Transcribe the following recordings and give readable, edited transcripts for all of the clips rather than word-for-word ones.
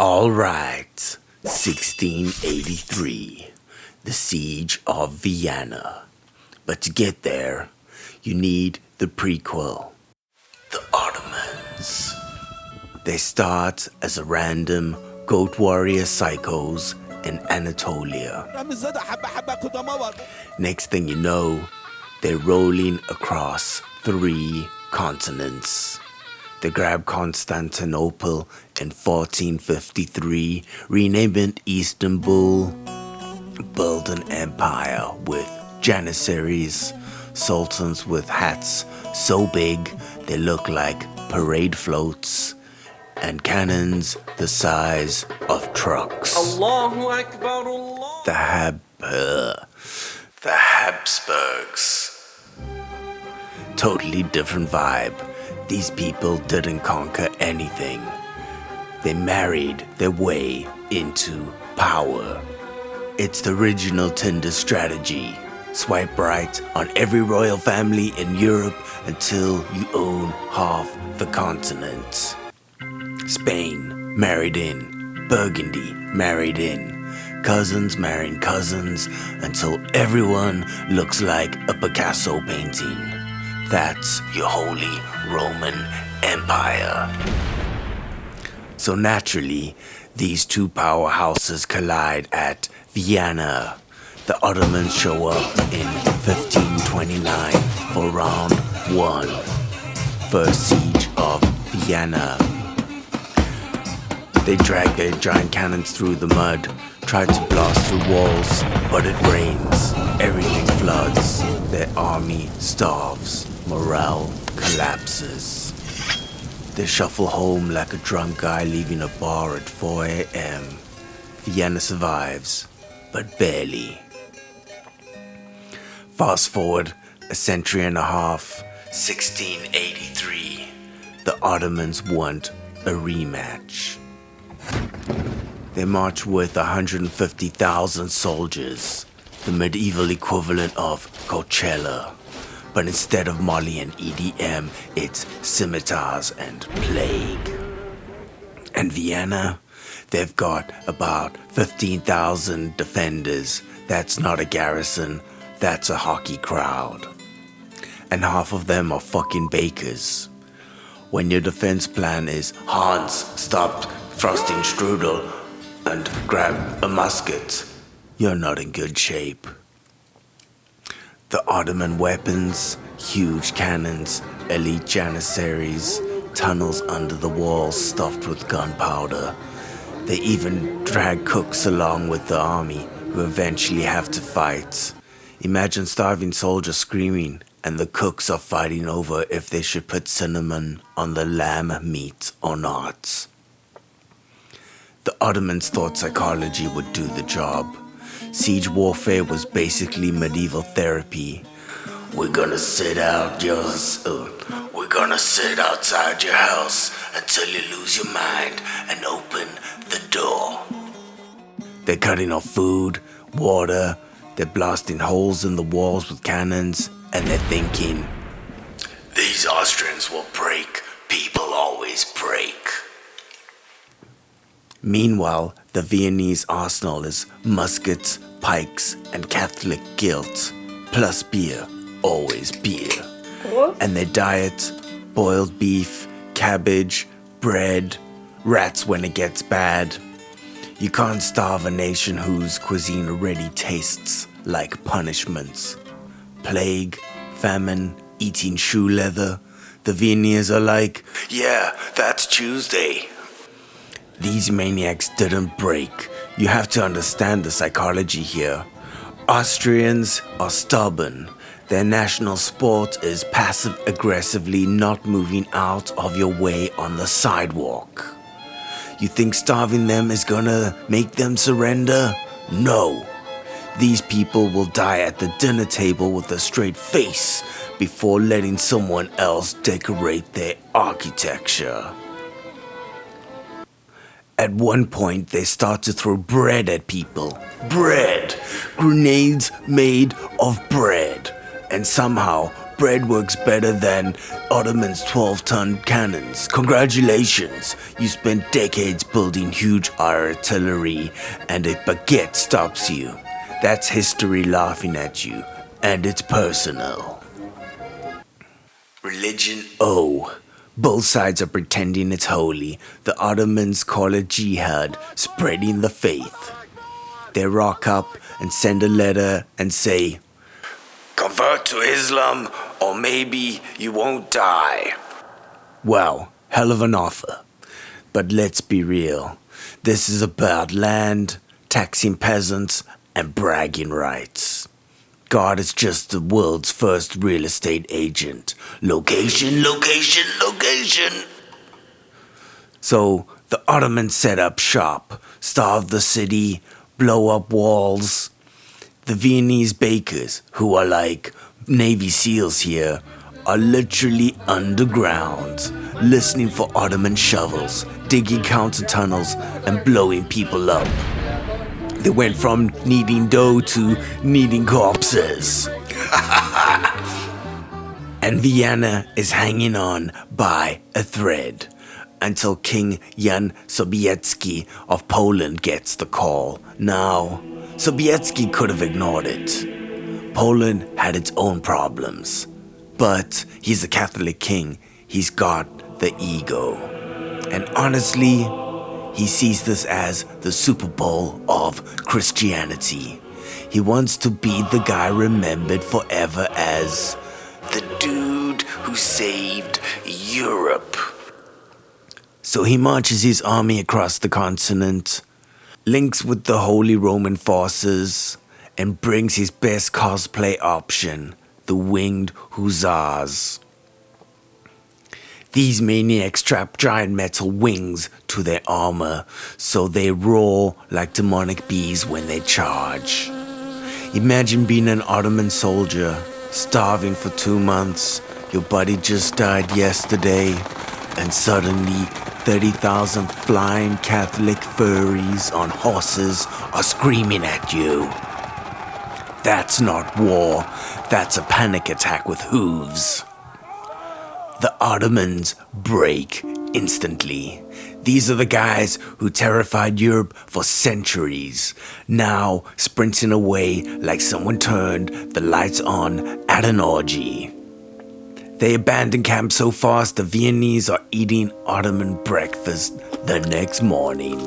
All right, 1683, the Siege of Vienna. But to get there, you need the prequel, the Ottomans. They start as a random goat warrior psychos in Anatolia. Next thing you know, they're rolling across 3 continents. They grab Constantinople in 1453, rename it Istanbul, build an empire with janissaries, sultans with hats so big they look like parade floats, and cannons the size of trucks. Allahu Akbar, Allah. The Habsburgs. Totally different vibe. These people didn't conquer anything. They married their way into power. It's the original Tinder strategy. Swipe right on every royal family in Europe until you own half the continent. Spain, married in. Burgundy, married in. Cousins marrying cousins until everyone looks like a Picasso painting. That's your Holy Roman Empire. So naturally, these 2 powerhouses collide at Vienna. The Ottomans show up in 1529 for round 1, first siege of Vienna. They drag their giant cannons through the mud, try to blast through walls, but it rains, everything floods, their army starves, morale collapses. They shuffle home like a drunk guy leaving a bar at 4 a.m. Vienna survives, but barely. Fast forward a century and a half, 1683. The Ottomans want a rematch. They march with 150,000 soldiers, the medieval equivalent of Coachella. But instead of Molly and EDM, it's scimitars and plague. And Vienna, they've got about 15,000 defenders. That's not a garrison, that's a hockey crowd. And half of them are fucking bakers. When your defense plan is Hans, stop frosting strudel, and grab a musket, you're not in good shape. The Ottoman weapons, huge cannons, elite janissaries, tunnels under the walls stuffed with gunpowder. They even drag cooks along with the army, who eventually have to fight. Imagine starving soldiers screaming, and the cooks are fighting over if they should put cinnamon on the lamb meat or not. The Ottomans thought psychology would do the job. Siege warfare was basically medieval therapy. We're gonna sit outside your house until you lose your mind and open the door. They're cutting off food, water, they're blasting holes in the walls with cannons, and they're thinking, these Austrians will break, people always break. Meanwhile, the Viennese arsenal is muskets, pikes, and Catholic guilt, plus beer, always beer. And their diet, boiled beef, cabbage, bread, rats when it gets bad. You can't starve a nation whose cuisine already tastes like punishments. Plague, famine, eating shoe leather. The Viennese are like, yeah, that's Tuesday. These maniacs didn't break. You have to understand the psychology here. Austrians are stubborn. Their national sport is passive-aggressively not moving out of your way on the sidewalk. You think starving them is gonna make them surrender? No. These people will die at the dinner table with a straight face before letting someone else decorate their architecture. At one point, they start to throw bread at people. Bread! Grenades made of bread. And somehow, bread works better than Ottoman's 12-ton cannons. Congratulations, you spent decades building huge artillery, and a baguette stops you. That's history laughing at you, and it's personal. Religion O. Both sides are pretending it's holy. The Ottomans call it jihad, spreading the faith. They rock up and send a letter and say, "Convert to Islam, or maybe you won't die." Well, hell of an offer. But let's be real. This is about land, taxing peasants, and bragging rights. God is just the world's first real estate agent. Location, location, location. So the Ottomans set up shop, starve the city, blow up walls. The Viennese bakers, who are like Navy SEALs here, are literally underground, listening for Ottoman shovels, digging counter tunnels, and blowing people up. They went from kneading dough to kneading corpses. And Vienna is hanging on by a thread until King Jan Sobieski of Poland gets the call. Now, Sobieski could have ignored it. Poland had its own problems, but he's a Catholic king. He's got the ego. And honestly, he sees this as the Super Bowl of Christianity. He wants to be the guy remembered forever as the dude who saved Europe. So he marches his army across the continent, links with the Holy Roman forces, and brings his best cosplay option, the winged hussars. These maniacs strap giant metal wings to their armor, so they roar like demonic bees when they charge. Imagine being an Ottoman soldier, starving for 2 months, your buddy just died yesterday, and suddenly 30,000 flying Catholic furries on horses are screaming at you. That's not war, that's a panic attack with hooves. The Ottomans break instantly. These are the guys who terrified Europe for centuries, now sprinting away like someone turned the lights on at an orgy. They abandon camp so fast the Viennese are eating Ottoman breakfast the next morning.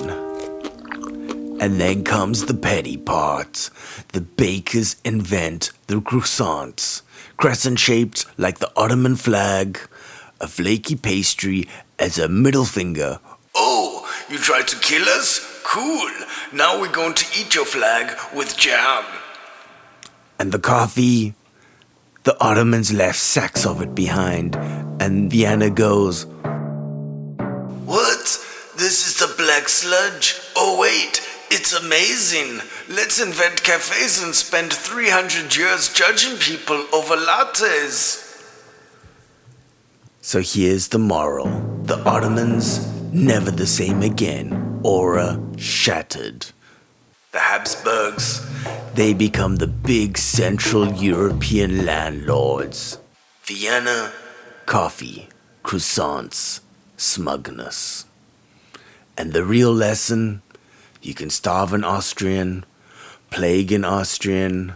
And then comes the petty part. The bakers invent the croissants, crescent-shaped like the Ottoman flag, a flaky pastry as a middle finger. "Oh, you tried to kill us? Cool. Now we're going to eat your flag with jam." And the coffee? The Ottomans left sacks of it behind, and Vienna goes, "What? This is the black sludge? Oh wait, it's amazing. Let's invent cafes and spend 300 years judging people over lattes." So here's the moral. The Ottomans, never the same again. Aura shattered. The Habsburgs, they become the big Central European landlords. Vienna, coffee, croissants, smugness. And the real lesson, you can starve an Austrian, plague an Austrian,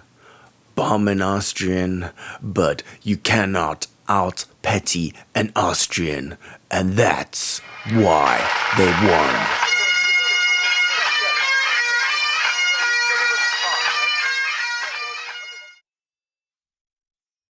bomb an Austrian, but you cannot out-petty an Austrian, and that's why they won.